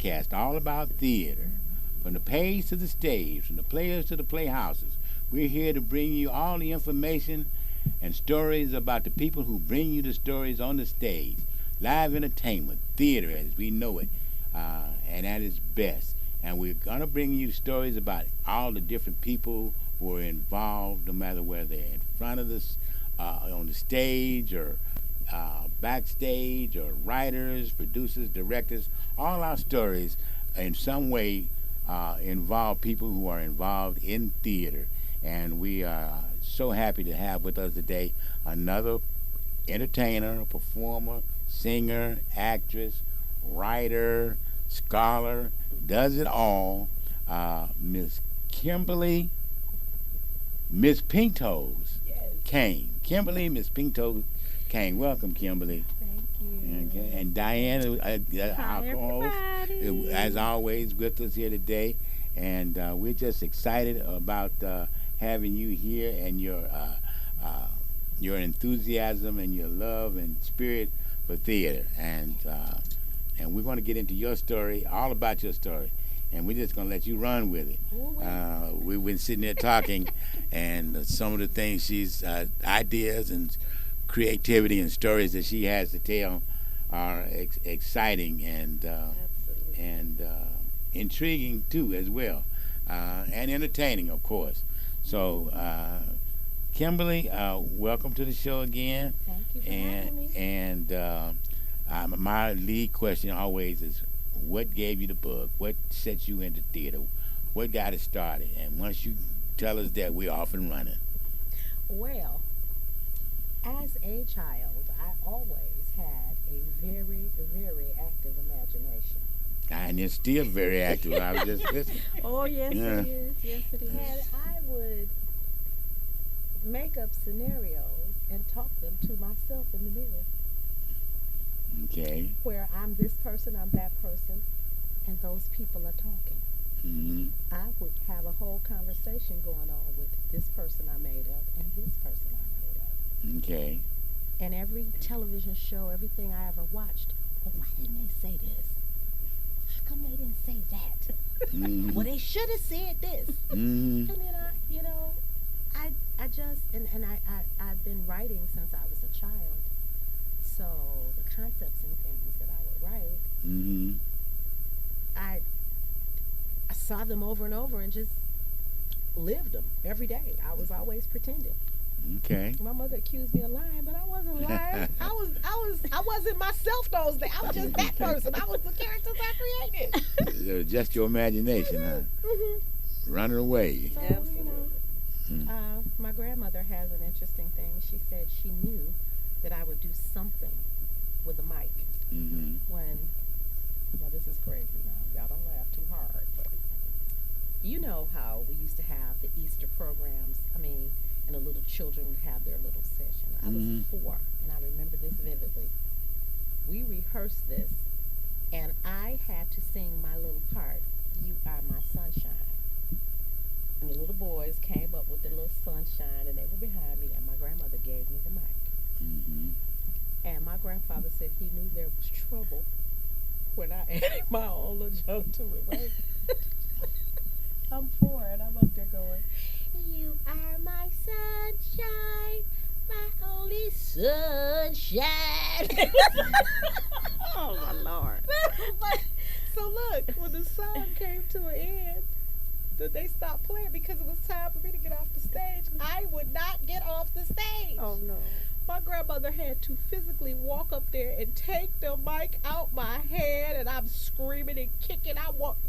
podcast all about theater. From the page to the stage, from the players to the playhouses. We're here to bring you all the information and stories about the people who bring you the stories on the stage. Live entertainment, theater as we know it, and at its best. And we're going to bring you stories about all the different people who are involved, no matter whether they're in front of us, on the stage, or backstage, or writers, producers, directors. All our stories in some way involve people who are involved in theater. And we are so happy to have with us today another entertainer, performer, singer, actress, writer, scholar, does it all, Miss Kimberly, Miss Pinktoes Kane. Kimberly, Miss Pinktoes Kane. Welcome, Kimberly. Thank you. Okay. And Diane, our co-host, as always, with us here today. And we're just excited about having you here and your enthusiasm and your love and spirit for theater. And we're going to get into your story, all about your story. And we're just going to let you run with it. We've been sitting there talking, and some of the things she's, ideas and creativity and stories that she has to tell are exciting and intriguing too as well, and entertaining, of course. So, Kimberly, welcome to the show again. Thank you for having me. And my lead question always is, what gave you the bug? What set you into theater? What got it started? And once you tell us that, we're off and running. Well, as a child, I always had a very, very active imagination. And it's still very active. I was just listening. Oh, yes, yeah. It is. Yes, it is. And I would make up scenarios and talk them to myself in the mirror. Okay. Where I'm this person, I'm that person, and those people are talking. Mm-hmm. I would have a whole conversation going on with this person I made up and this person I made up. Okay. And every television show, everything I ever watched, well, why didn't they say this? How come they didn't say that? Mm-hmm. Well, they should have said this. Mm-hmm. And then I just, I've been writing since I was a child. So the concepts and things that I would write, Mm-hmm. I saw them over and over and just lived them every day. I was always pretending. Okay. My mother accused me of lying, but I wasn't lying. I wasn't myself those days. I was just that person. I was the characters I created. It was just your imagination, huh? Mm-hmm. Running away. So, my grandmother has an interesting thing. She said she knew that I would do something with a mic Mm-hmm. when, well, this is crazy now. Y'all don't laugh too hard, but you know how we used to have the Easter programs. I mean, and the little children would have their little session. I was 4, and I remember this vividly. We rehearsed this, and I had to sing my little part, "You Are My Sunshine." And the little boys came up with their little sunshine, and they were behind me, and my grandmother gave me the mic. Mm-hmm. And my grandfather said he knew there was trouble when I added my own little joke to it, right? I'm 4, and I'm up there going, "You are my sunshine, my only sunshine." Oh, my Lord. So look, when the song came to an end, they stopped playing because it was time for me to get off the stage. I would not get off the stage. Oh, no. My grandmother had to physically walk up there and take the mic out my hand, and I'm screaming and kicking.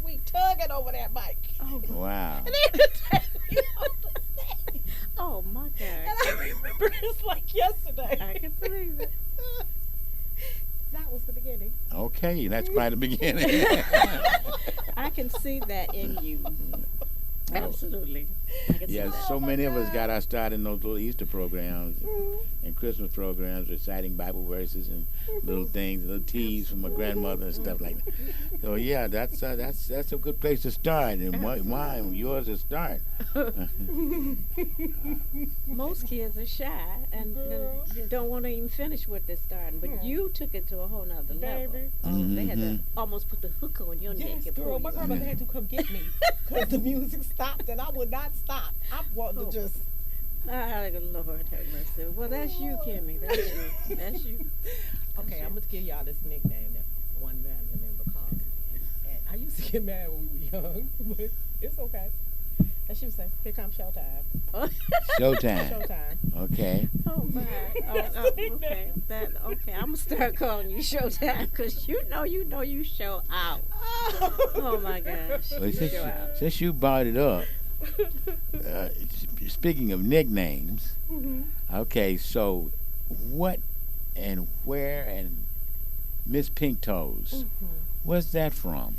We tugging over that mic. Oh, Wow. And they had to take me off the stage. oh my God. And I remember this like yesterday. I can believe it. That was the beginning. Okay, that's quite the beginning. I can see that in you. Absolutely. I can see Yes, that. so Oh, my many of us God. got our start in those little Easter programs and Christmas programs, reciting Bible verses and little things, little teas from my grandmother and stuff like that. So yeah, that's a good place to start, and why yours to start. Most kids are shy and Girl. don't want to even finish what they're starting. But you took it to a whole nother level. Baby. They had to Hmm. almost put the hook on your neck Yes, and girl. pull My you up. grandmother had to come get me because the music stopped and I would not stop. I wanted Oh. to just. Ah, Lord have mercy. Well, that's you, Kimmy. That's you. That's you. Okay, I'm gonna give y'all this nickname that one family member calls me, and I used to get mad when we were young, but it's okay. And she would say, "Here comes showtime." Showtime. Showtime. Okay. Oh my. That's Oh, the nickname. okay. Okay. I'm gonna start calling you Showtime because you know you show out. Oh my gosh. Well, You show out. since you brought it up, speaking of nicknames, Mhm. okay, so what and where and Miss Pink Toes, Mhm. where's that from?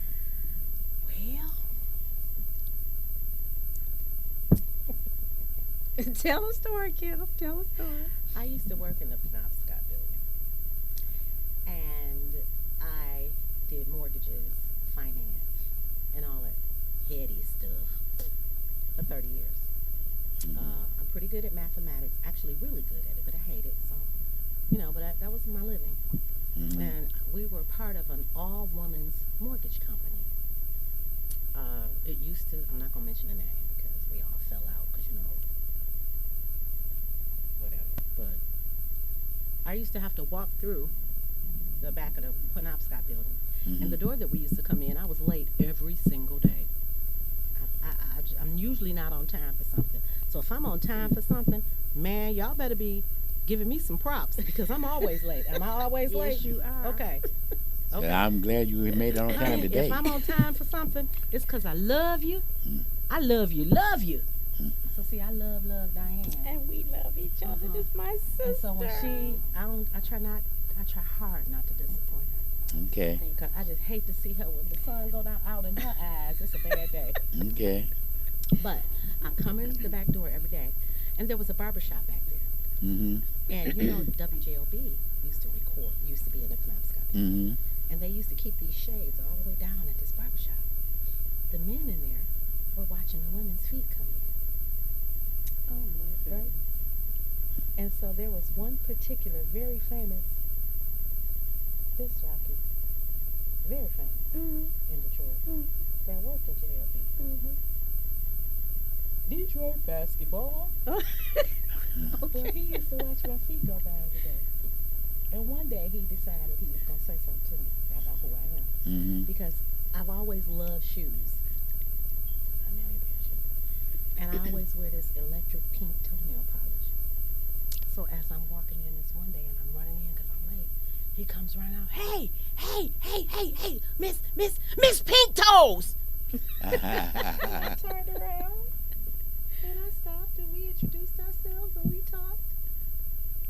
Well, Tell a story, Kim. Tell a story. I used to work in the Penobscot building, and I did mortgages, finance, and all that heady stuff for 30 years. I'm pretty good at mathematics, actually really good at it, but I hate it. So, but that was my living. Mm-hmm. And we were part of an all-women's mortgage company. It used to, I'm not going to mention the name because we all fell out because, whatever. But I used to have to walk through the back of the Penobscot building. Mm-hmm. And the door that we used to come in, I was late every single day. I'm usually not on time for something. So if I'm on time for something, man, y'all better be giving me some props because I'm always late. Am I always late? Yes, you are. Okay. Okay. I'm glad you made it on time Honey, today. if I'm on time for something, it's because I love you. I love you. So see, I love Diane. And we love each other. Uh-huh. This is my sister. And so when I try hard not to disappoint her. Okay. Cause I just hate to see her when the sun go down out in her eyes. It's a bad day. Okay. But I come in the back door every day, and there was a barber shop back there. Mm-hmm. And WJOB used to be in the Penobscot. Mm-hmm. And they used to keep these shades all the way down at this barber shop. The men in there were watching the women's feet come in. Oh my God. Right? And so there was one particular very famous disc jockey, very famous in Detroit, that worked at JLB. Detroit basketball. Well, he used to watch my feet go by every day. And one day he decided he was going to say something to me about who I am. Mm-hmm. Because I've always loved shoes. I know you wear shoes. And I always wear this electric pink toenail polish. So as I'm walking in this one day and I'm running in because I'm late, he comes running out, hey, Miss Pink Toes. I turned around and I stopped and we introduced ourselves and we talked.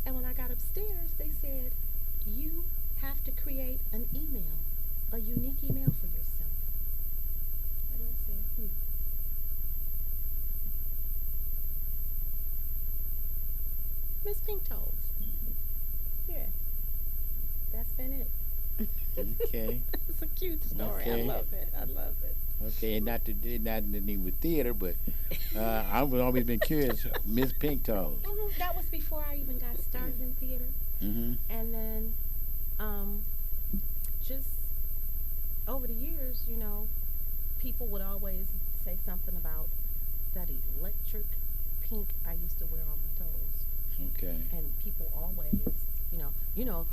And when I got upstairs, they said, you have to create an email, a unique email for yourself. And I said, Miss Pink Toes. Yeah, that's been it. Okay. It's a cute story. Okay. I love it. Okay, and not anything with theater, but I've always been curious, Miss Pink Toes. That was before I even got started in theater. Mm-hmm. And then, just over the years, people would always say something about that electric pink I used to wear on my toes. Okay. And people always,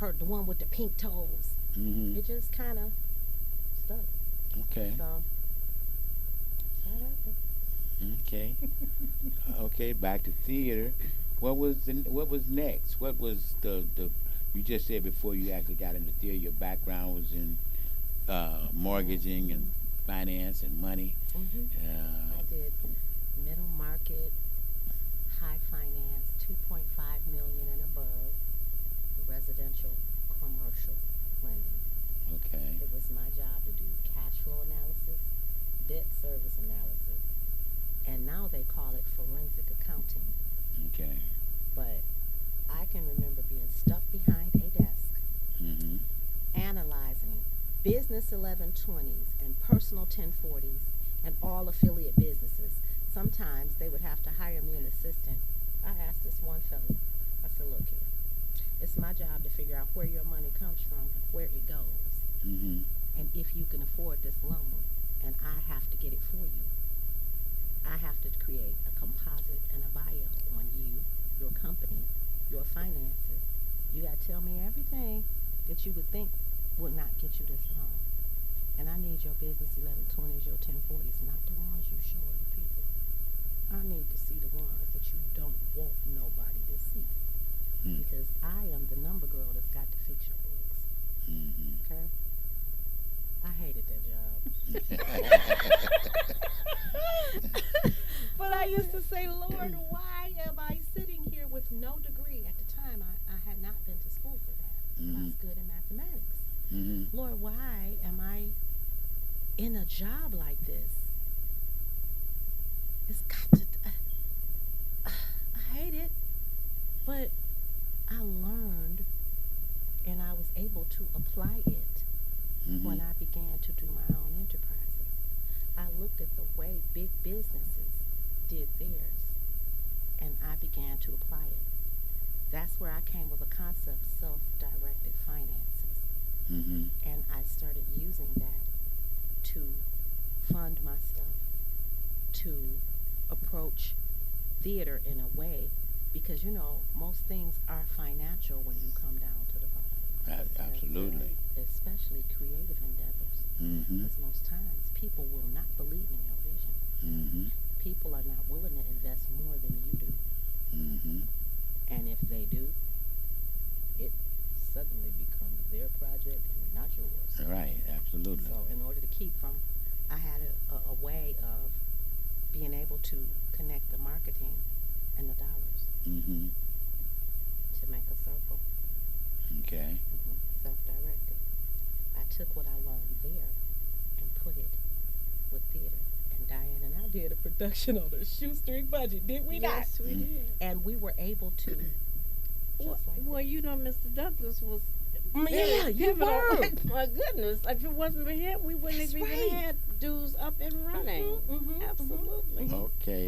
heard the one with the pink toes. Mm-hmm. It just kind of stuck. Okay. So, that's how it happened. Okay. Okay, back to theater. What was next? What was the you just said before you actually got into theater, your background was in mortgaging and finance and money. Mm-hmm. I did middle market, high finance, 2.5 million and above, residential, commercial lending. Okay. It was my job to do cash flow analysis, debt service analysis, and now they call it forensic accounting. Okay. But I can remember being stuck behind a desk, Mm-hmm. analyzing business 1120s and personal 1040s and all affiliate businesses. Sometimes they would have to hire me an assistant. I asked this one fellow, I said, look here, it's my job to figure out where your money comes from and where it goes. Mm-hmm. And if you can afford this loan, and I have to get it for you. I have to create a composite and a bio on you, your company, your finances. You got to tell me everything that you would think will not get you this loan. And I need your business 1120s, your 1040s, not the ones you show other people. I need to see the ones that you don't want nobody to see. Mm. Because I am the number girl that's got to fix your books. Mm-hmm. Okay? I hated that job. But I used to say, Lord, why am I sitting here with no degree? At the time, I had not been to school for that. I was good in mathematics. Mm-hmm. Lord, why am I in a job like this? It's got to. I hate it, but I learned and I was able to apply it when I began to do my own enterprises. I looked at the way big businesses did theirs and I began to apply it. That's where I came with a concept, self-directed finances. Mm-hmm. And I started using that to fund my stuff, to approach theater in a way, because you know most things are financial when you come down to the bottom. Absolutely. Especially creative endeavors. Mm-hmm. Because most times people will not believe in your vision. Mm-hmm. People are not willing to invest more than you do. Mm-hmm. And if they do, it suddenly becomes their project and not yours. Right, absolutely. So in order to keep from, I had a way of being able to connect the marketing and the dollars Mm-hmm. to make a circle. Okay. Self-directed. I took what I learned there and put it with theater. And Diane and I did a production on a shoestring budget, did we not? Yes, we did. And we were able to. Well, you know, Mr. Douglas was. Yeah, you were. My goodness, if it wasn't for him, we wouldn't That's have even right. had dudes up and running. Absolutely. Okay,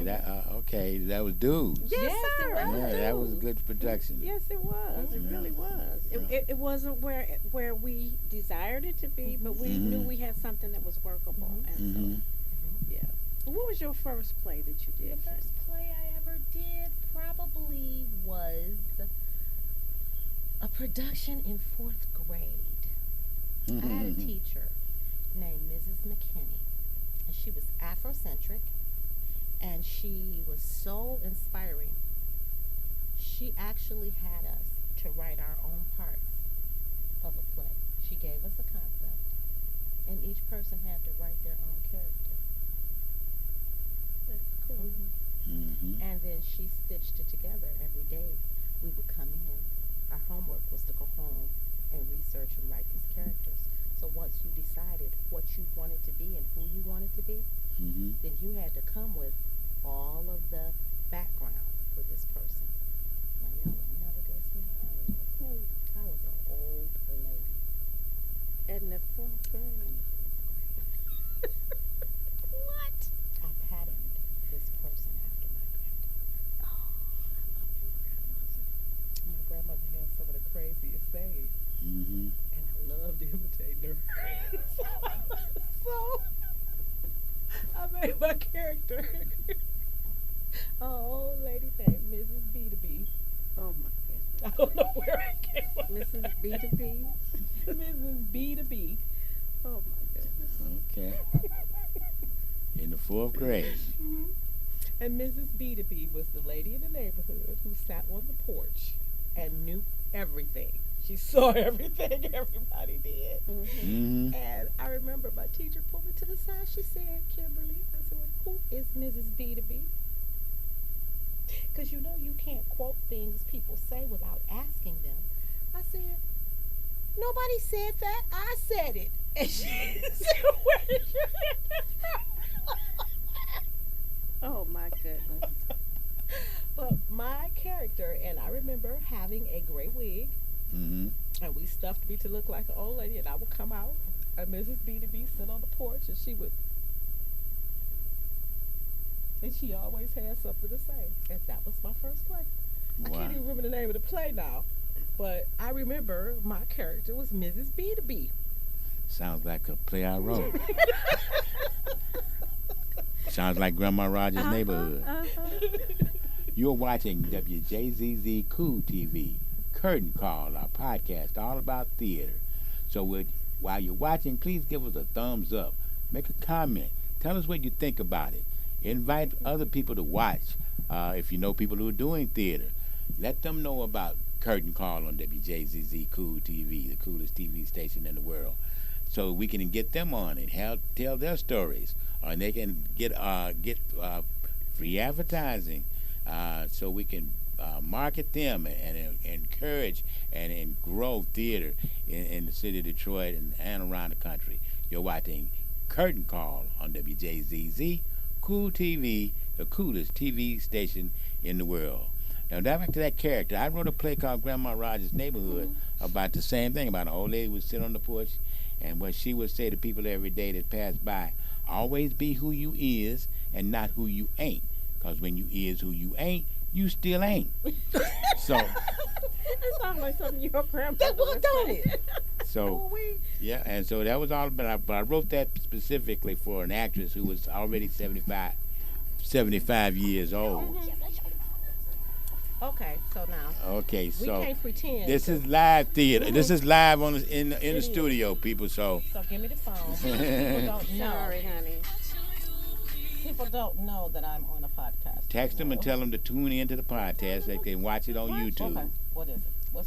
that was Dudes. Yes, Yes, sir. it was. Yeah, that was a good production. Yes, it was. It Yeah. really was. Yeah. It wasn't where we desired it to be, but we knew we had something that was workable. And Mm-hmm. so, yeah. What was your first play that you did? The first play I ever did probably was a production in 4th grade. I had a teacher named Mrs. McKinney, and she was Afrocentric, and she was so inspiring. She actually had us to write our own parts of a play. She gave us a concept, and each person had to write their own character. That's cool. Mm-hmm. And then she stitched it together every day. We would come in. Our homework was to go home and research and write these characters. So once you decided what you wanted to be and who you wanted to be, Mm-hmm. then you had to come with all of the background for this person. Now y'all will never guess who I was an old lady In the 4th grade. in the 4th grade. What? I patterned this person after my grandmother. Oh, I love your grandmother. My grandmother had some of the craziest sayings. Mm-hmm. And I loved imitating her. so I made my character a old lady named Mrs. B to B. Oh my I goodness. don't know where I came from. Mrs. B to B. Mrs. B to B. Oh my goodness. Okay. In the 4th grade. And Mrs. B to B was the lady in the neighborhood who sat on the porch and knew everything. She saw everything everybody did. Mm-hmm. And I remember my teacher pulled me to the side. She said, Kimberly, I said, well, who is Mrs. B to B? Because you know you can't quote things people say without asking them. I said, nobody said that. I said it. And she said, where did you hear that from? Oh my goodness. But my character, and I remember having a gray wig, Mm-hmm. and we stuffed me to look like an old lady, and I would come out And Mrs. B sit on the porch, and she always had something to say. And that was my first play. I Wow. can't even remember the name of the play now, but I remember my character was Mrs. B. Sounds like a play I wrote. Sounds like Grandma Rogers' neighborhood. You're watching WJZZ Cool TV, Curtain Call, our podcast all about theater. So while you're watching, please give us a thumbs up. Make a comment. Tell us what you think about it. Invite other people to watch. If you know people who are doing theater, let them know about Curtain Call on WJZZ Cool TV, the coolest TV station in the world. So we can get them on and tell their stories, or they can get free advertising, so we can market them and encourage and grow theater in the city of Detroit and around the country. You're watching Curtain Call on WJZZ Cool TV, the coolest TV station in the world. Now, back to that character. I wrote a play called Grandma Rogers' Neighborhood about the same thing, about an old lady who would sit on the porch, and what she would say to people every day that pass by, always be who you is and not who you ain't. Because when you is who you ain't, you still ain't. So, That sounds like something your grandmother That was would done say. it. so yeah, and so that was all about, but I wrote that specifically for an actress who was already 75 years old. Okay, so now Okay, we so can't pretend. this is live theater. This is live on in the is. studio, people. So So give me the phone. People don't know. Sorry, honey. People don't know that I'm on a podcast. text them and tell them to tune in to the podcast. They can watch it on YouTube. Okay. What is it? What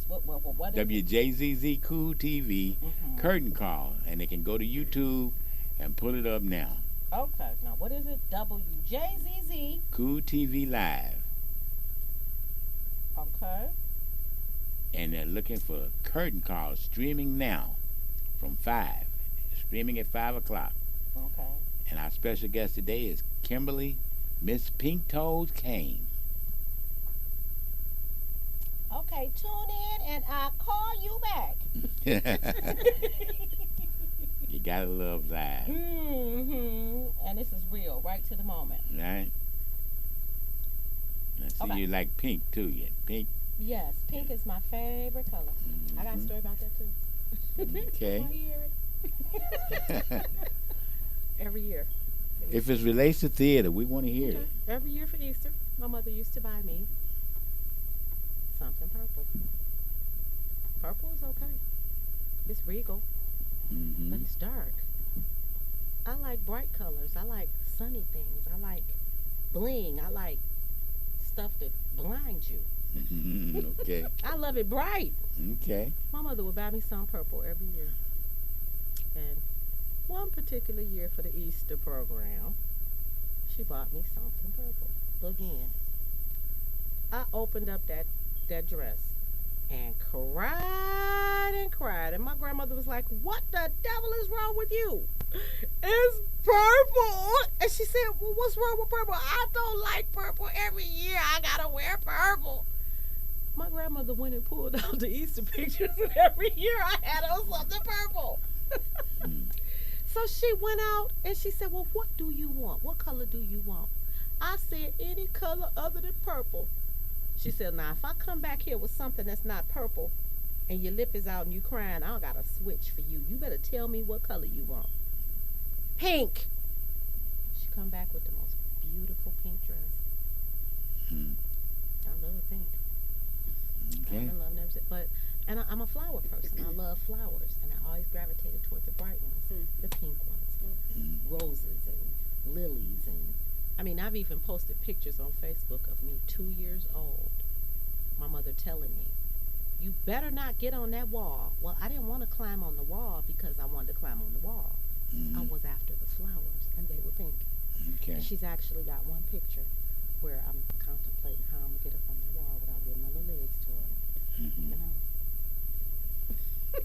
is it? WJZZ Cool TV Curtain Call, and they can go to YouTube and pull it up now. Okay. Now what is it? WJZZ. Cool TV Live, Okay. and they're looking for Curtain Call streaming now from 5, streaming at 5 o'clock. Okay. And our special guest today is Kimberly Miss Pink Toes Kane. Okay. Tune in, and I'll call you back. You gotta love live, And this is real, right to the moment. right? I see Okay. you like pink too. You pink. Yes, pink is my favorite color. I got a story about that too. Okay. Want to hear it? Every year. If it relates to theater, we want to hear Okay. it. Every year for Easter, my mother used to buy me something purple. Purple is okay. It's regal, but it's dark. I like bright colors. I like sunny things. I like bling. I like stuff that blinds you. Okay. I love it bright. Okay. My mother would buy me some purple every year. And one particular year for the Easter program, she bought me something purple. Again, I opened up that dress and cried. And my grandmother was like, "What the devil is wrong with you? It's purple." And she said, "Well, what's wrong with purple? I don't like purple. Every year I gotta wear purple." My grandmother went and pulled out the Easter pictures, and every year I had on something purple. So she went out and she said, "Well, what do you want? What color do you want?" I said, "Any color other than purple." She said, "Now, if I come back here with something that's not purple and your lip is out and you crying, I got a switch for you. You better tell me what color you want." Pink. She come back with the most beautiful pink dress. I love pink. Okay. I love never, but and I'm a flower person. I love flowers, and I always gravitated toward the bright ones, the pink ones, roses and lilies, and I mean, I've even posted pictures on Facebook of me 2 years old. My mother telling me, "You better not get on that wall." Well, I didn't want to climb on the wall because I wanted to climb on the wall. I was after the flowers, and they were pink. Okay. And she's actually got one picture where I'm contemplating how I'm gonna get up on the wall without getting my little legs torn.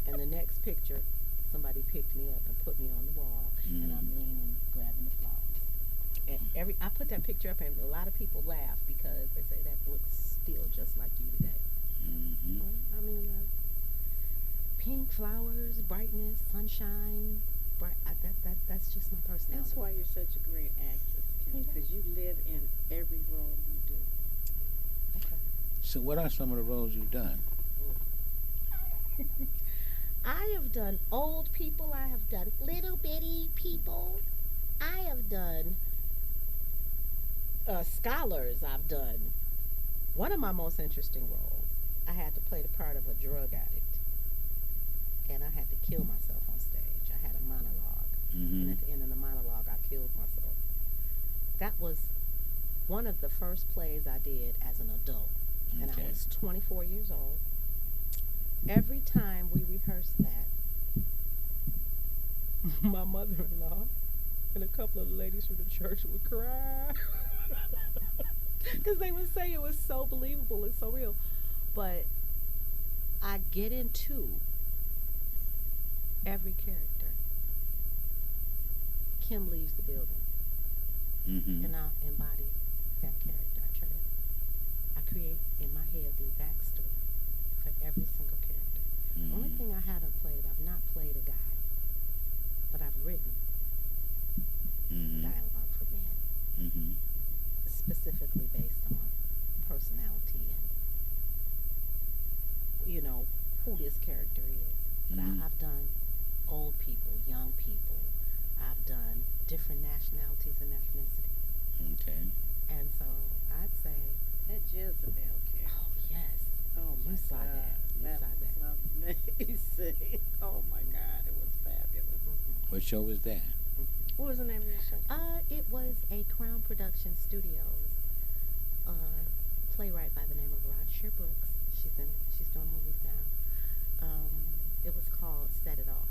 And the next picture, somebody picked me up and put me on the wall, and I'm leaning, grabbing the flowers. And I put that picture up, and a lot of people laugh because they say that looks still just like you today. Well, I mean, pink flowers, brightness, sunshine. That's just my personality. That's why you're such a great actress, Kim, Yeah. because you live in every role you do. Okay. So, what are some of the roles you've done? I have done old people. I have done little bitty people. I have done scholars. I've done one of my most interesting roles. I had to play the part of a drug addict, and I had to kill myself on stage. I had a monologue, and Mm-hmm. at the end of the monologue, I killed myself. That was one of the first plays I did as an adult, and I Okay. was 24 years old. Every time we rehearsed that, my mother-in-law and a couple of the ladies from the church would cry because they would say it was so believable and so real. But I get into every character. Kim leaves the building, Mm-hmm. and I embody that character. I create in my head the backstory for every single character. The only Mm-hmm. thing I haven't played, I've not played a guy, but I've written Mm-hmm. dialogue for men, Mm-hmm. specifically based on personality and who this character is. But Mm-hmm. I've done old people, young people. I've done different nationalities and ethnicities, Okay. and so I'd say, That Jezebel character. oh yes, Oh my you saw God. that. You That saw that. was amazing. Oh my God, it was fabulous. What show was that? What was the name of your show? It was a Crown Production Studios playwright by the name of Roger Brooks. She's doing movies now. It was called Set It Off,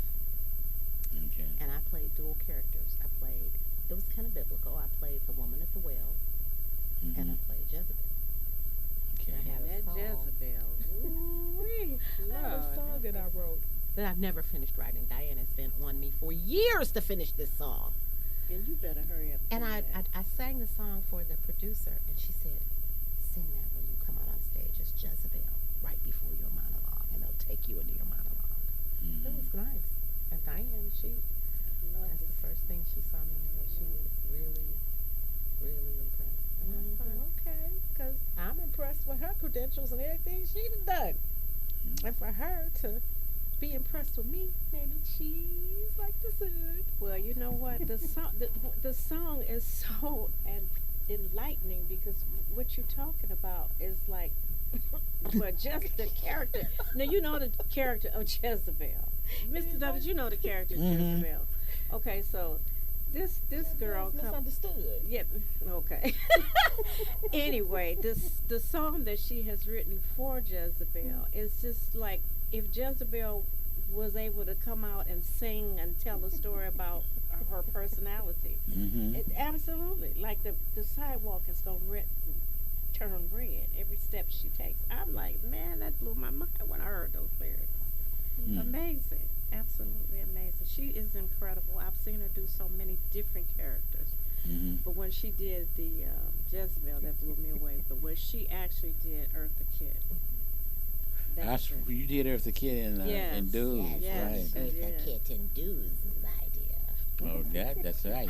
Okay. and I played dual characters. It was kind of biblical. I played the woman at the well, and Mm-hmm. I played Jezebel. Okay. I had a That song. Jezebel. Ooh-wee. I had a Lord, song help that I us. wrote that I've never finished writing. Diane has been on me for years to finish this song. And you better hurry up. And do I, that. I, I sang the song for the producer, and she said, sing that when you come out on stage as Jezebel, right before your monologue, and they'll take you into your monologue. It Mm-hmm. was nice. And Diane, I love that's the this. first thing she saw me in, and she was really, really impressed. And I thought, okay, because I'm impressed with her credentials and everything she'd done. And for her to be impressed with me, maybe she's like the sun. Well, you know what? The song is so enlightening because what you're talking about is like, well, just the character. Now you know the character of Jezebel, Mr. Douglas. You know the character of Mhm. Jezebel. Okay, so this girl Jezebel's comes. misunderstood. Yep. Okay. Anyway, the song that she has written for Jezebel is just like if Jezebel was able to come out and sing and tell a story about her personality. Mm-hmm. It absolutely like the sidewalk is gonna turn red every step she takes. I'm like, man, that blew my mind when I heard those lyrics. Mm. Amazing, absolutely amazing. She is incredible. I've seen her do so many different characters. Mm-hmm. But when she did the Jezebel, that blew me away. But when she actually did Eartha Kitt, That's you did Eartha Kitt in Yes. Dudes, Yes. right? Eartha Kit and Dudes, my dear. Oh, that's right.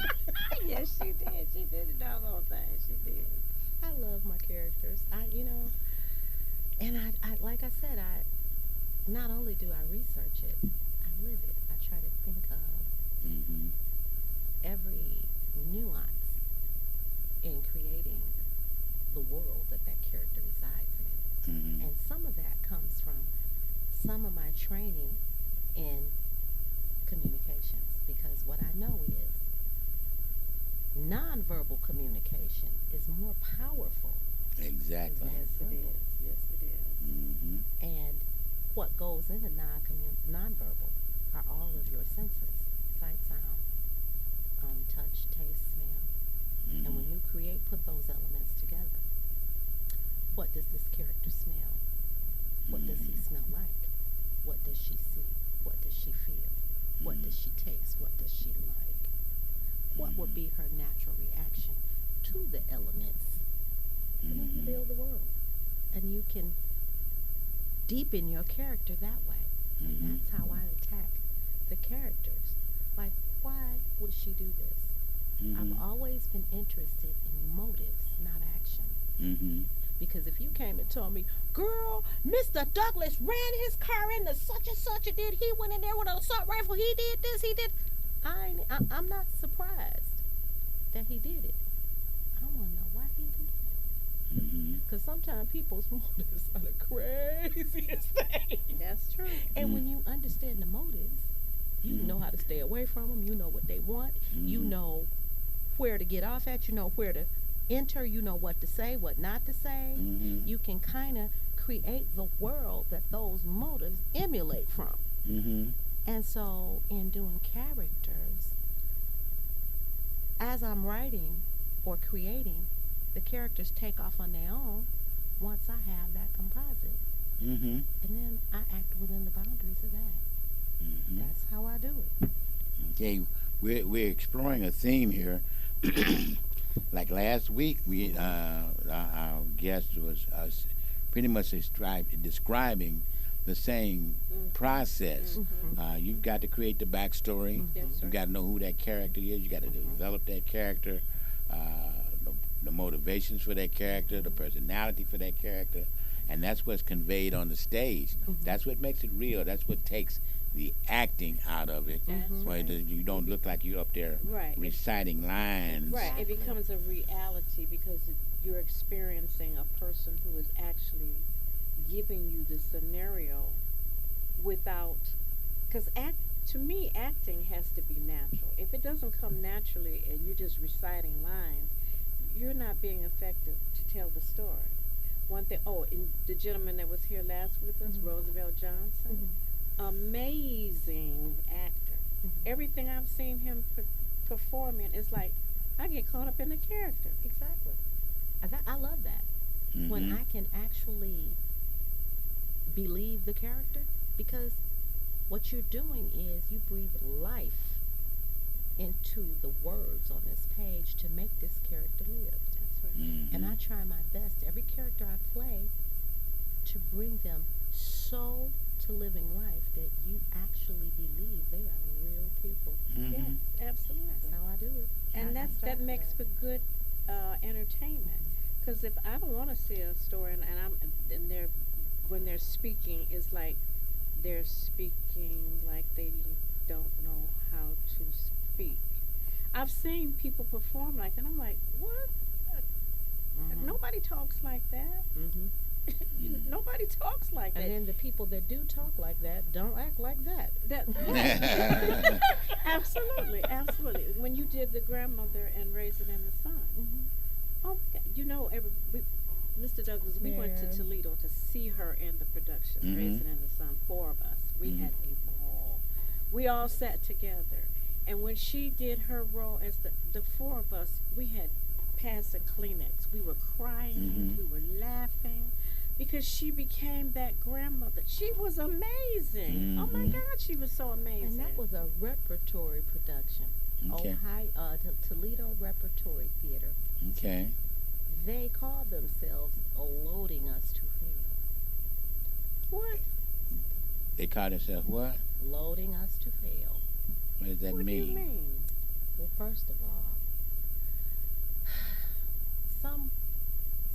yes, she did. She did the doggone thing. She did. I love my characters. And I like I said, I not only do I research it, I live it. I try to think of Mm-hmm. every nuance in creating the world that character resides in. Mm-hmm. And some of that comes from some of my training in communications because what I know is nonverbal communication is more powerful Exactly. than Yes, it verbal. is. Yes, it is. Mm-hmm. And what goes into nonverbal are all of your senses: sight, sound, touch, taste, smell. Mm-hmm. And when you put those elements together, what does this character smell? What does he smell like? What does she see? What does she feel? What does she taste? What does she like? What would be her natural reaction to the elements? And then you Mhm. build the world. And you can deepen your character that way. And Mhm. that's how I attack the characters. Like, why would she do this? I've Mhm. always been interested in motives, not actions. Mhm. Because if you came and told me, girl, Mr. Douglas ran his car into such and such and did, he went in there with an assault rifle, he did this, he did. I'm not surprised that he did it. I want to know why he did that. Mhm. Because sometimes people's motives are the craziest thing. That's true. And Mhm. when you understand the motives, you Mhm. know how to stay away from them. You know what they want. You Mhm. know where to get off at. You know where to enter. You know what to say, what not to say. Mhm. You can kind of create the world that those motives emulate from. Mhm. And so, in doing characters, as I'm writing or creating, the characters take off on their own once I have that composite. Mhm. And then I act within the boundaries of that. Mhm. That's how I do it. Okay, we're exploring a theme here. Like last week, we our guest was pretty much describing the same Mm-hmm. process. Mm-hmm. Mm-hmm. You've got to create the backstory. Yes, Mm-hmm. sir. You got to know who that character is. You got to Mm-hmm. develop that character, the motivations for that character, the Mm-hmm. personality for that character, and that's what's conveyed on the stage. Mm-hmm. That's what makes it real. That's what takes the acting out of it. That's Mm-hmm. So right. you don't look like you're up there Right. reciting lines. Right. It Exactly. becomes a reality because you're experiencing a person who is actually giving you the scenario without, because act to me acting has to be natural. If it doesn't come naturally and you're just reciting lines, you're not being effective to tell the story. One thing, oh, and the gentleman that was here last with us, Mm-hmm. Roosevelt Johnson, Mm-hmm. amazing actor. Mm-hmm. Everything I've seen him perform in is like I get caught up in the character. Exactly. I love that. When Mm-hmm. I can actually believe the character, because what you're doing is you breathe life into the words on this page to make this character live. That's right. And Mm-hmm. I try my best, every character I play, to bring them so to living life that you actually believe they are real people. Mm-hmm. Yes, That's absolutely. how I do it. And I that strive for makes that. for good entertainment. Because if I don't want to see a story and they're when they're speaking, it's like they're speaking like they don't know how to speak. I've seen people perform like that. I'm like, what? Mm-hmm. Nobody talks like that. Mm-hmm. Nobody talks like And that. then the people that do talk like that don't act like that. That right. Absolutely, absolutely. When you did the grandmother and Raisin in the Sun, Mm-hmm. oh my God, Mr. Douglas, we went to Man. Toledo to see her in the production, Mm-hmm. Raisin in the Sun. Four of us. We Mm-hmm. had a ball. We all sat together, and when she did her role as the four of us, we had pads of Kleenex. We were crying. Mm-hmm. We were laughing. Because she became that grandmother. She was amazing. Oh my Mm-hmm. God, she was so amazing. And that was a repertory production. Okay. Toledo Repertory Theater. Okay. They called themselves Loading Us to Fail. What? They call themselves what? Loading Us to Fail. What does that What do you mean? mean? Well, first of all, some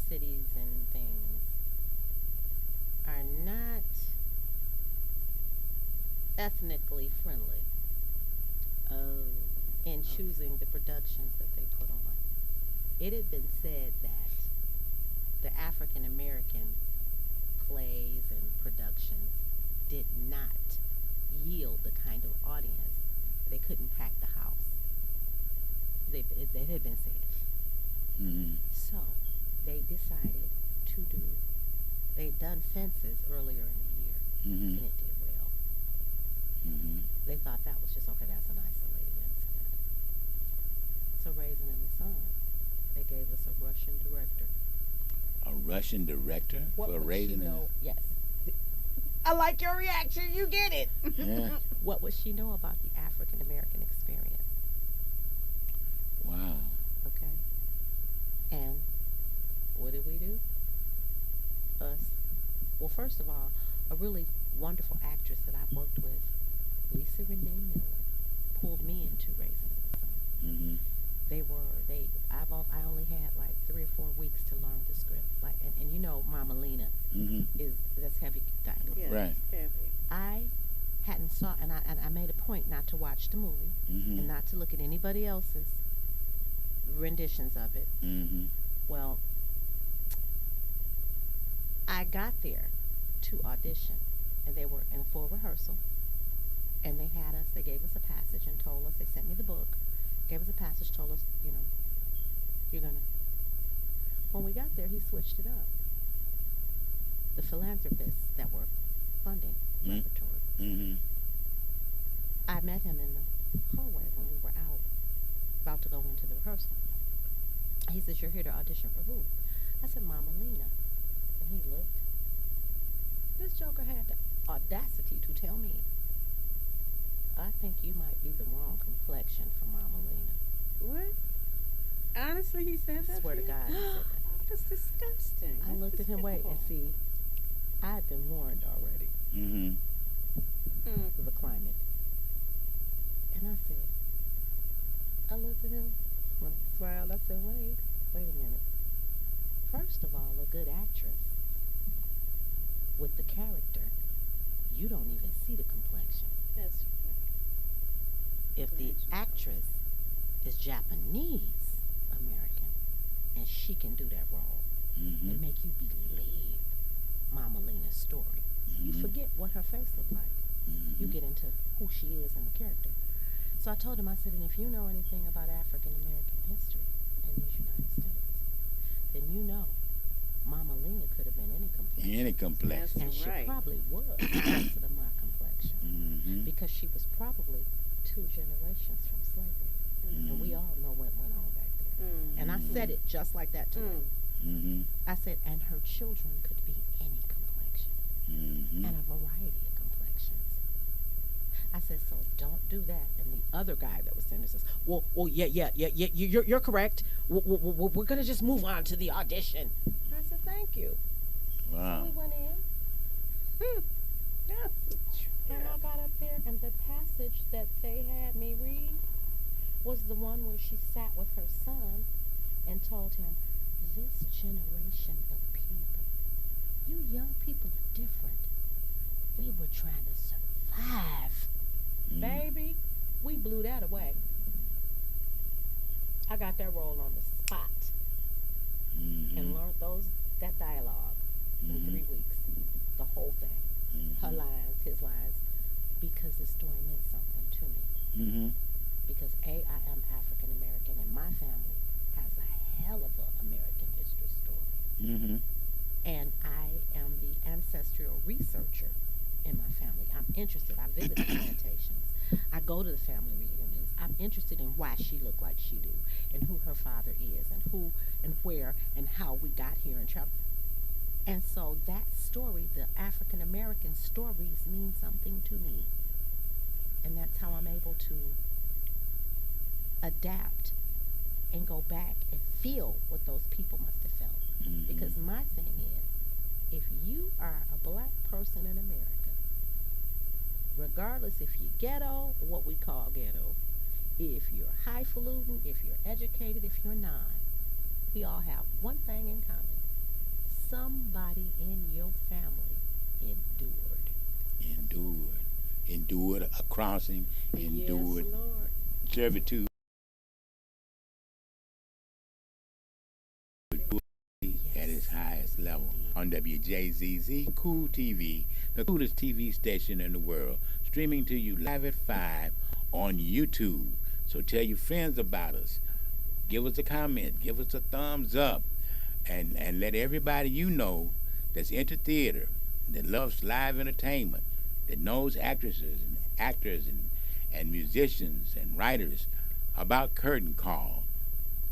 cities and things are not ethnically friendly Oh. in choosing the productions that they put on. It had been said that the African American plays and productions did not yield the kind of audience. They couldn't pack the house. It had been said. Mm-hmm. So they decided to do, they'd done Fences earlier in the year, Mm-hmm. and it did well. Mm-hmm. They thought that was just, okay, that's an isolated incident. So Raisin in the Sun, they gave us a Russian director. A Russian director What for would she raising know? Yes. I like your reaction. You get it. Yeah. What would she know about the African American experience? Wow. Okay. And what did we do? Us. Well, first of all, a really wonderful actress that I've worked with, Lisa Renee Miller, pulled me into Raising in the Sun. Mm-hmm. I only had like 3 or 4 weeks to learn the script. Like, and you know, Mama Lena Mm-hmm. that's heavy dialogue. Yes, Right. heavy. I hadn't saw, and I made a point not to watch the movie Mm-hmm. and not to look at anybody else's renditions of it. Mm-hmm. Well, I got there to audition, and they were in a full rehearsal, and they had us. They gave us a passage and told us. They sent me the book, gave us a passage, told us, you're gonna. When we got there, he switched it up. The philanthropists that were funding the repertoire. Mm-hmm. I met him in the hallway when we were out, about to go into the rehearsal. He says, "You're here to audition for who?" I said, "Mama Lena." And he looked. This joker had the audacity to tell me, "I think you might be the wrong complexion for Mama Lena." What? Honestly, he said I that. swear to you? God, he said that. That's disgusting. I That's looked at him, wait, and despicable. see, I had been warned already Mm-hmm. Mm. of the climate. And I looked at him, when I smiled, I said, wait a minute. First of all, a good actress with the character, you don't even see the complexion. That's right. If the Glad you told actress is Japanese American and she can do that role Mm-hmm. and make you believe Mama Lena's story, you Mhm. forget what her face looked like. You Mhm. get into who she is and the character. So I told him, I said, and if you know anything about African American history in these United States, then you know Mama Lena could have been any complexion. Any complexion. And That's she right. probably was because of my complexion. Mm-hmm. Because she was probably 2 generations from slavery. And we all know what went on back there. Mm. And I said it just like that to him. Mm-hmm. I said, and her children could be any complexion Mm-hmm. and a variety of complexions. I said, so don't do that. And the other guy that was there says, well, yeah, you're correct. We're going to just move on to the audition. I said, thank you. So Wow. we went in, Hmm. That's a and I trip. got up there, and the passage that they had me read was the one where she sat with her son and told him, this generation of people, you young people are different. We were trying to survive. Mm. Baby, we blew that away. I got that role on the spot Mm-hmm. and learned that dialogue in Mhm. 3 weeks. The whole thing. Her Mhm. lines, his lines, because the story meant something to me. Mm-hmm. Because I am African American, and my family has a hell of a American history story. Mm-hmm. And I am the ancestral researcher in my family. I'm interested. I visit the plantations. I go to the family reunions. I'm interested in why she looked like she do, and who her father is, and who and where and how we got here and travel. And so that story, the African American stories, mean something to me. And that's how I'm able to adapt and go back and feel what those people must have felt. Mhm. Because my thing is, if you are a black person in America, regardless if you're ghetto or what we call ghetto, if you're highfalutin, if you're educated, if you're not, we all have one thing in common. Somebody in your family endured. Endured. Endured a crossing. Endured Yes, Lord. servitude. At its highest level on WJZZ Cool TV, the coolest TV station in the world, streaming to you live at 5 on YouTube. So tell your friends about us. Give us a comment, give us a thumbs up, and let everybody you know that's into theater, that loves live entertainment, that knows actresses and actors and musicians and writers about Curtain Call.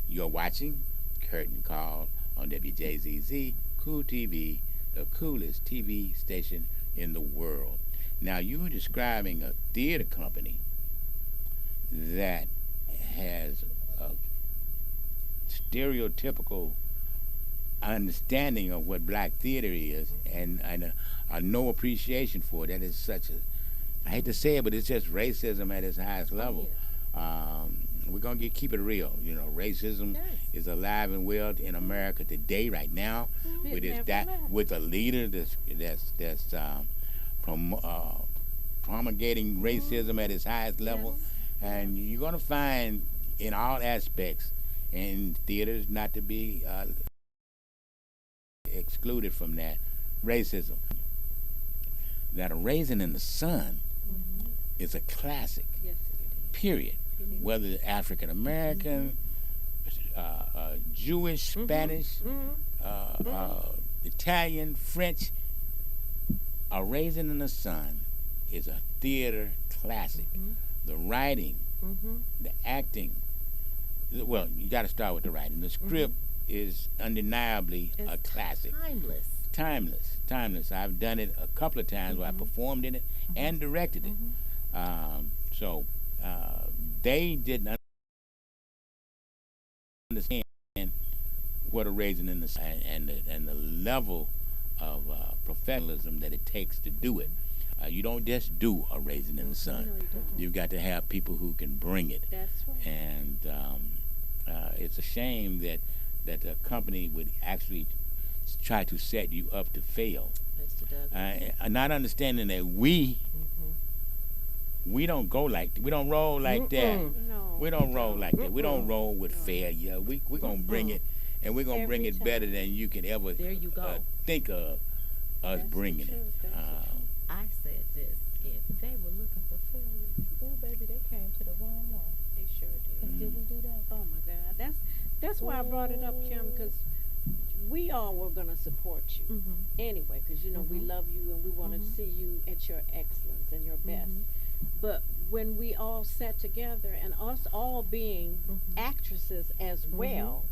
You're watching Curtain Call on WJZZ Cool TV, the coolest TV station in the world. Now, you were describing a theater company that has a stereotypical understanding of what black theater is, and no appreciation for it. That is such a, I hate to say it, but it's just racism at its highest level. We're gonna keep it real. You know, racism is alive and well in America today, right now, with a leader that's promulgating racism at its highest level, and you're gonna find in all aspects in theaters not to be excluded from that racism. That A Raisin in the Sun is a classic. Yes, it is. Period. It is. Whether African American, Jewish, Spanish, Italian, French, A Raisin in the Sun is a theater classic. The writing, the acting. Well, you got to start with the writing. The script is undeniably a classic. Timeless. I've done it a couple of times where I performed in it and directed it. So they didn't understand what A Raisin in the Sun and the level of professionalism that it takes to do it. You don't just do A Raisin in the Sun. No, you don't. You've got to have people who can bring it. That's right. And it's a shame that the company would actually try to set you up to fail. Not understanding that we don't go like we don't roll like that. No, We don't roll like that. We don't roll with failure. We're gonna bring it, and we're gonna bring Every it better time. than you can ever think of us That's the bringing it. truth. That's the truth. I said this: if they were looking for failure, oh baby, they came to the wrong one. They sure did. Did we do that? Oh my God, that's why I brought it up, Kim, because we all were gonna support you anyway, because you know we love you and we want to see you at your excellence and your best. But when we all sat together, and us all being actresses as well,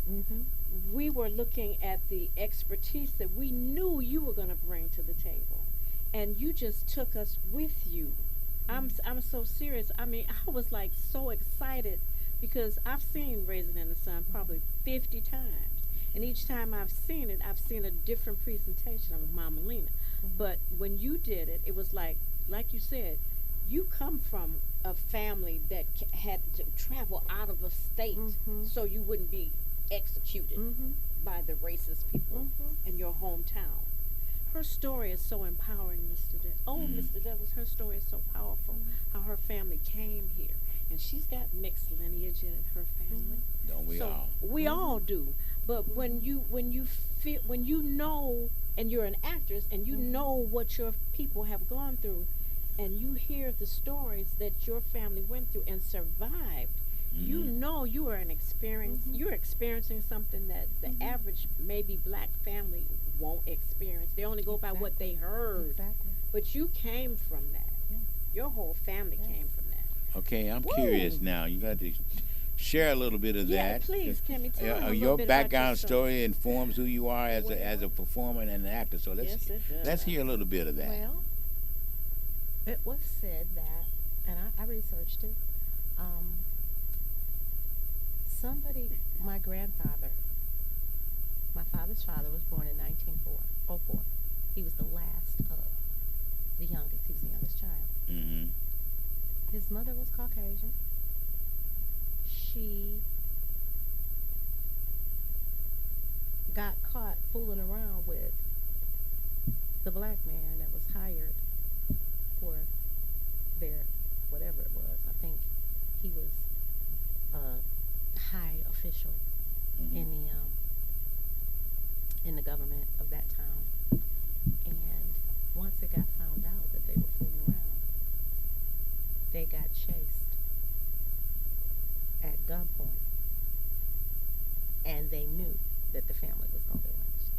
we were looking at the expertise that we knew you were going to bring to the table, and you just took us with you. I'm so serious. I mean, I was like so excited because I've seen Raisin in the Sun probably 50 times, and each time I've seen it, I've seen a different presentation of Mama Lena. But when you did it, it was like you said, you come from a family that had to travel out of a state so you wouldn't be executed by the racist people in your hometown. Her story is so empowering, Mr. Mr. Douglas, her story is so powerful, how her family came here. And she's got mixed lineage in her family. Don't we all? We all do. But when you know, and you're an actress, and you know what your people have gone through, and you hear the stories that your family went through and survived, you know you are you're experiencing something that the average maybe black family won't experience. They only go by what they heard. But you came from that. Your whole family came from that. Okay, I'm curious now. You got to share a little bit of that. Please, Kimmy, tell me a little your bit about background yourself. story informs who you are as a performer and an actor. So let's hear a little bit of that. Well, it was said that, and I researched it. My grandfather, my father's father was born in 1904. He was the last of the youngest. He was the youngest child. His mother was Caucasian. She got caught fooling around with the black man that was hired for their whatever it was. I think he was a high official in the government of that town. And once it got found out that they were fooling around, they got chased at gunpoint, and they knew that the family was going to be lynched.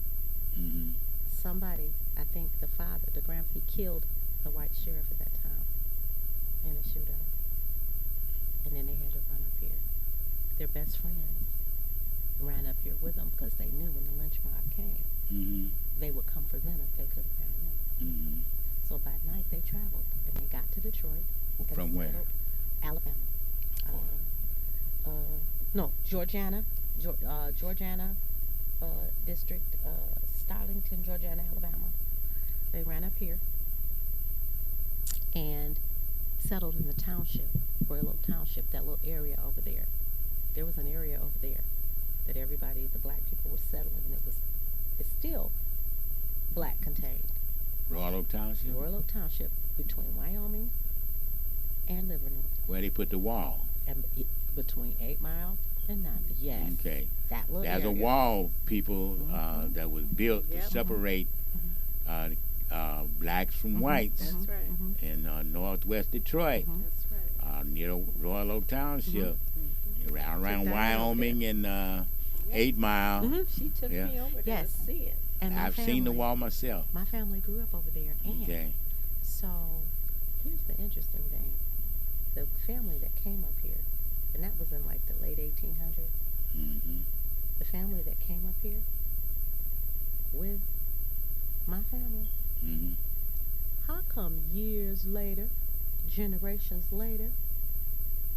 Somebody, I think the father, he killed the white sheriff at that town in a shootout, and then they had to run up here. Their best friends ran up here with them because they knew when the lynch mob came, they would come for them if they couldn't find them. So by night they traveled, and they got to Detroit. From where? Alabama. No, Georgiana, district, Starlington, Georgia, and Alabama. They ran up here and settled in the township, Royal Oak Township, that little area over there. There was an area over there that everybody, the black people, were settling, and it's still black contained. Royal Oak Township? Royal Oak Township, between Wyoming and Livernois. Where they put the wall. And between 8 Mile and 90. Yes. Okay. That little There's area. a wall, people, that was built Yep. to separate blacks from whites That's right. in northwest Detroit, That's right. near Royal Oak Township, around Took that Wyoming and 8 Mile. She took Yeah. me over there Yes. to see it. And my I've seen the family- wall myself. My family grew up over there. And Okay. so here's the interesting thing. The family that came up here, and that was in like the late 1800s, Mm-hmm. the family that came up here with my family, Mm-hmm. how come years later, generations later,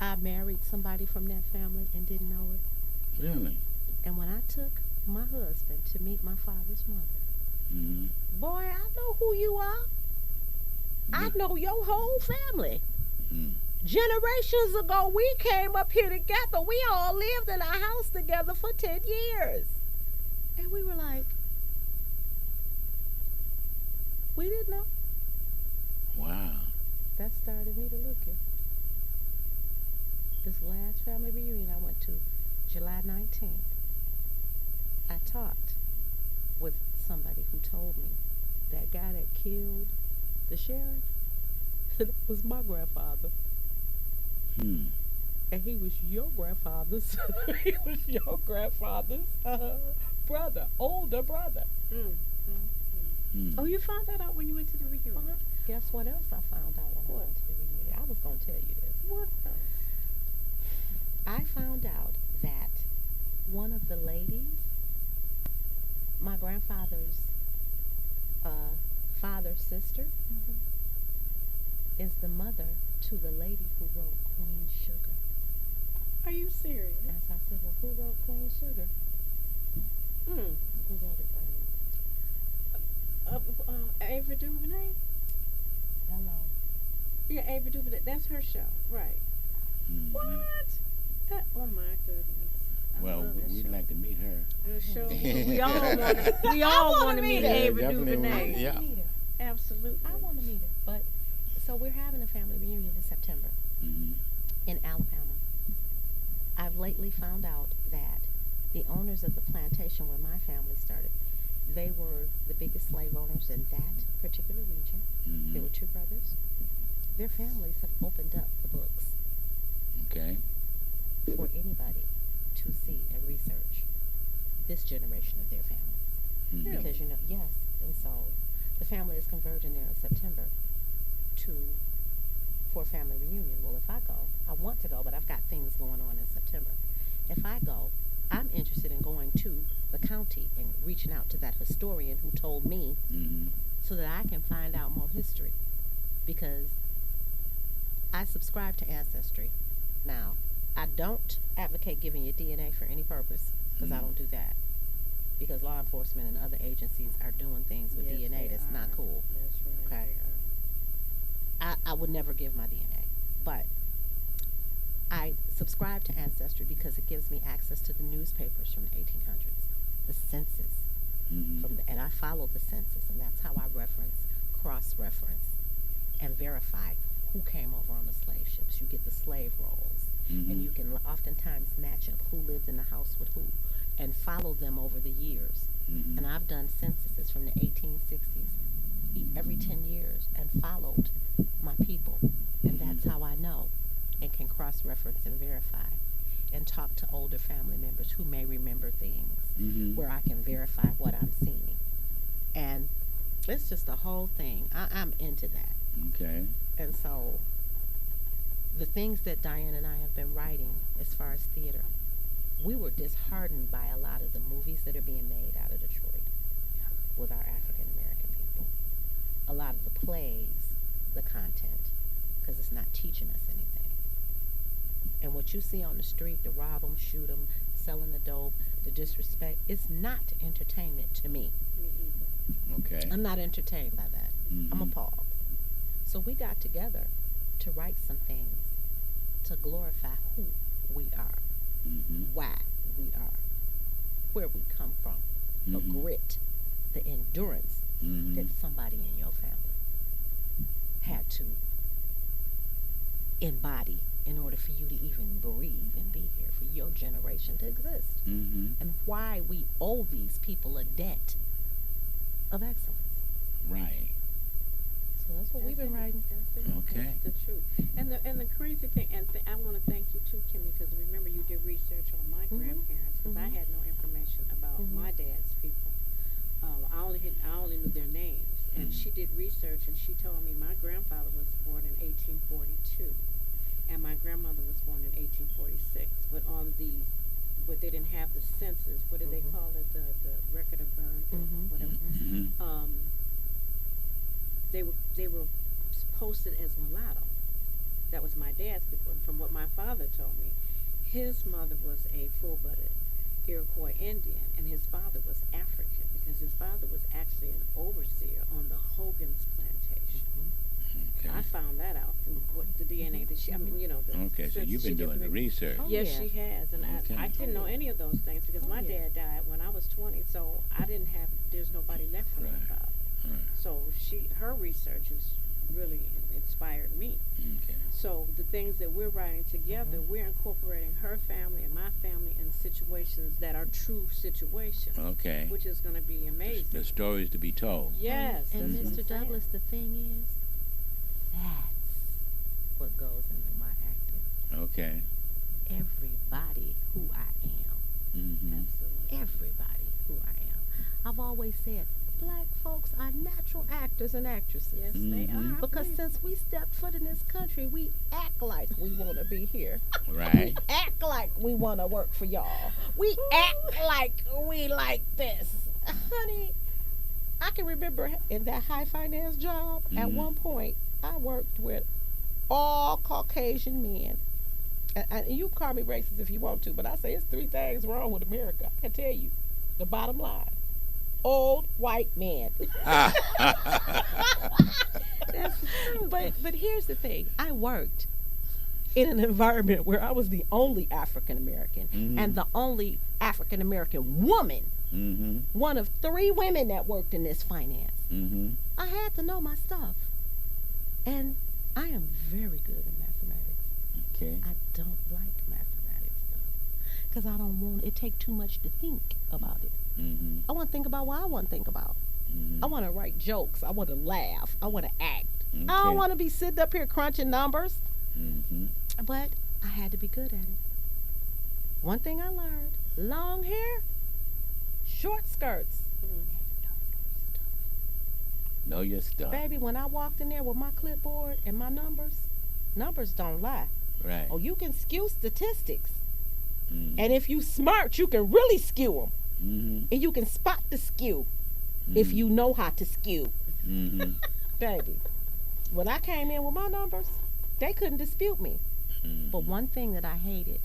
I married somebody from that family and didn't know it? Really? And when I took my husband to meet my father's mother, Mm-hmm. boy, I know who you are. I know your whole family. Mm. Generations ago, we came up here together. We all lived in a house together for 10 years. And we were like, we didn't know. Wow. That started me to looking. This last family reunion I went to, July 19th, I talked with somebody who told me that guy that killed the sheriff, that was my grandfather. Hmm. And he was your grandfather's, he was your grandfather's brother, older brother. Hmm. Oh, you found that out when you went to the reunion? Guess what else I found out when I What? went to the reunion? I was going to tell you this. What else? I found out that one of the ladies, my grandfather's father's sister, is the mother to the lady who wrote Queen Sugar. Are you serious? As I said, well, who wrote Queen Sugar? Mm. Who wrote it, Diane? Ava DuVernay? Hello. Yeah, Ava DuVernay. That's her show, right? Mhm. What? That? Oh my goodness. I Well, love that we'd show. like to meet her. The show. We all want. We all want to meet her. Ava Definitely DuVernay. wanna- yeah. Meet her. Absolutely. I want to meet her. But so we're having a family reunion in September Mm-hmm. in Alabama. I've lately found out that the owners of the plantation where my family started, they were the biggest slave owners in that particular region. Mm-hmm. There were two brothers. Their families have opened up the books Okay. for anybody to see and research this generation of their families. Mhm. Because, you know, yes, and so the family is converging there in September for a family reunion. Well, if I go, I want to go, but I've got things going on in September. If I go, I'm interested in going to the county and reaching out to that historian who told me Mhm. so that I can find out more history. Because I subscribe to Ancestry. Now, I don't advocate giving your DNA for any purpose, because I don't do that. Because law enforcement and other agencies are doing things with Yes, DNA they that's not are. cool. That's right. Okay. They are. I would never give my DNA. But I subscribe to Ancestry because it gives me access to the newspapers from the 1800s, the census, Mhm. and I follow the census, and that's how I reference, cross-reference, and verify who came over on the slave ships. You get the slave rolls, Mhm. and you can oftentimes match up who lived in the house with who, and follow them over the years. Mhm. And I've done censuses from the 1860s every 10 years and followed my people, and that's how I know and can cross-reference and verify and talk to older family members who may remember things Mhm. where I can verify what I'm seeing. And it's just the whole thing. I'm into that. Okay. And so the things that Diane and I have been writing as far as theater, we were disheartened by a lot of the movies that are being made out of Detroit with our African American people. A lot of the plays, the content, because it's not teaching us anything. And what you see on the street, the rob 'em, shoot 'em, selling the dope, the disrespect. It's not entertainment to me. Me either. Okay. I'm not entertained by that. I'm Mhm. appalled. So we got together to write some things to glorify who we are, Mhm. why we are, where we come from, the Mhm. grit, the endurance that Mhm. somebody in your family had to embody in order for you to even breathe and be here, for your generation to exist, Mhm. and why we owe these people a debt of excellence. Right. So that's what we've That's been it. writing. That's it. Okay. That's the truth. And the crazy thing, and I want to thank you too, Kimmy, because remember you did research on my Mhm. grandparents, because I Mhm. had no information about Mhm. my dad's people. I only knew their names, and Mhm. she did research, and she told me my grandfather was born in 1842, and my grandmother was born in 1846. But they didn't have the census. What do they Mhm. call it? The record of birth or Mhm. whatever. Mhm. Mhm. They were posted as mulatto. That was my dad's people. And from what my father told me, his mother was a full-blooded Iroquois Indian, and his father was African because his father was actually an overseer on the Hogan's plantation. I Okay. found that out through what the DNA that she, I mean, the Okay. So since you've she been did doing the research. Oh Yes, yeah. she has, and I Okay. didn't know Oh yeah. any of those things because Oh my yeah. dad died when I was 20, so I didn't have. There's nobody left for my Right. father. Right. So her research has really inspired me. Okay. So the things that we're writing together, Mhm. we're incorporating her family and my family in situations that are true situations, Okay. which is going to be The amazing. stories to be told. Yes, And that's what Mhm. I'm Mr. saying. Douglas, the thing is, that's what goes into my acting. Okay. Everybody who I am. Mhm. Absolutely. Everybody who I am. I've always said black folks are natural actors and actresses. Yes, they Mhm. are. I Because believe since so. we stepped foot in this country, we act like we want to be here. We Right. act like we want to work for y'all. We act like we like this. Honey, I can remember in that high finance job, at Mhm. one point, I worked with all Caucasian men. And you call me racist if you want to, but I say it's three things wrong with America. I can tell you the bottom line: old white men. That's the truth. But here's the thing: I worked in an environment where I was the only African American and Mhm. the only African American woman, Mhm. one of three women that worked in this finance. Mhm. I had to know my stuff, and I am very good in mathematics. Okay. I don't like mathematics though, because I don't want it take too much to think about it. Mhm. I want to think about what I want to think about. I Mhm. want to write jokes. I want to laugh. I want to act. I don't Okay. want to be sitting up here crunching numbers, Mhm. but I had to be good at it. One thing I learned: long hair, short skirts. Mm. Know your stuff. Baby, when I walked in there with my clipboard and my numbers, numbers don't lie. Right. Oh, you can skew statistics. Mhm. And if you smart, you can really skew them. Mhm. And you can spot the skew if Mhm. you know how to skew. Mhm. Baby, when I came in with my numbers, they couldn't dispute me. But Mhm. one thing that I hated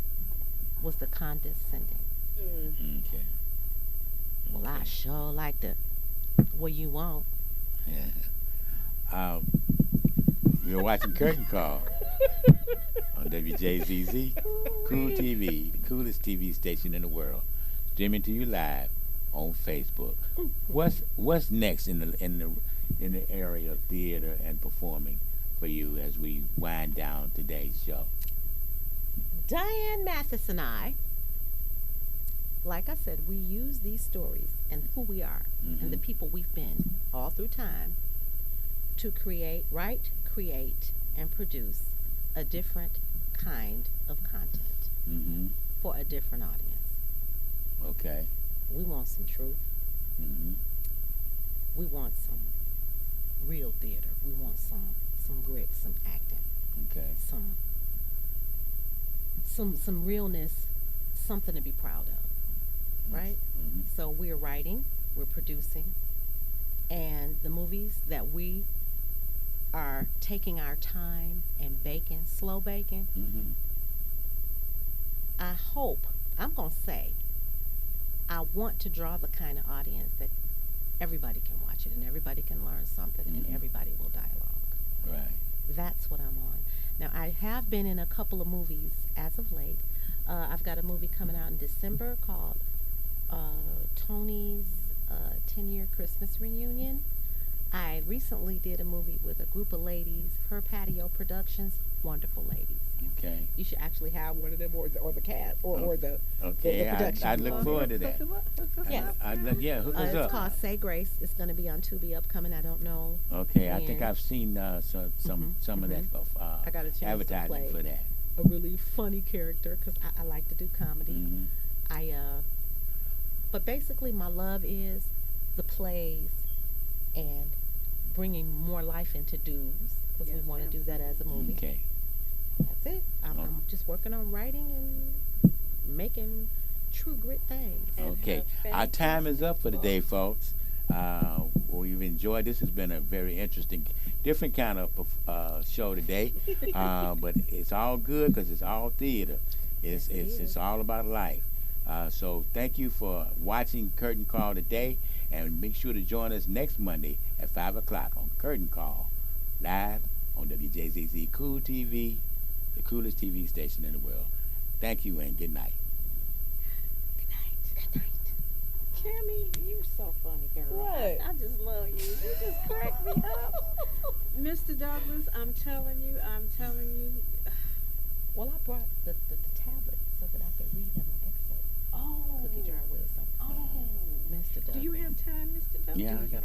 was the condescending. Mm. Okay. Well, I Okay. sure like to. What you want? um, you're watching Curtain Call on WJZZ Cool TV, the coolest TV station in the world, streaming to you live on Facebook. What's next in the area of theater and performing for you as we wind down today's show? Diane Mathis and I, like I said, we use these stories and who we are and the Mhm. people we've been all through time to write, create, and produce a different kind of content Mhm. for a different audience. Okay. We want some truth. Mhm. We want some real theater. We want some grit, some acting, Okay. some realness, something to be proud of, right? Mhm. So we're writing, we're producing, and the movies that we are taking our time and baking, slow baking, Mhm. I hope, I'm gonna say I want to draw the kind of audience that everybody can watch it and everybody can learn something and Mhm. everybody will dialogue. Right. That's what I'm on. Now, I have been in a couple of movies as of late. I've got a movie coming out in December called Tony's 10-year Christmas reunion. I recently did a movie with a group of ladies, Her Patio Productions, wonderful ladies. Okay. You should actually have one of them or the cast or Okay. the production. I look forward to that. Yes. Yeah, hook us It's up. called Say Grace. It's going to be on Tubi upcoming. I don't know. Okay, I think when. I've seen some of that I got a chance to advertising play for that. a really funny character because I like to do comedy. Hmm. I but basically my love is the plays and bringing more life into dudes because we Yes, want to do that as a movie. Okay. That's it. Oh. I'm just working on writing and making true grit things. And Okay. her Our time is up for today, fantastic folks. We've enjoyed. This has been a very interesting, different kind of show today, but it's all good because it's all theater. Yes, it It's is. all about life. So thank you for watching Curtain Call today, and make sure to join us next Monday at 5 o'clock on Curtain Call, live on WJZZ Cool TV, the coolest TV station in the world. Thank you and good night. Good night. Good night. Cammy, you're so funny, girl. What? I just love you. You just crack me up. Mr. Douglas, I'm telling you. Well, I brought the tablet so that I could read him an excerpt. Oh. Cookie Jar Wisdom. Oh. Mr. Douglas. Do you have time, Mr. Douglas? Yeah, I got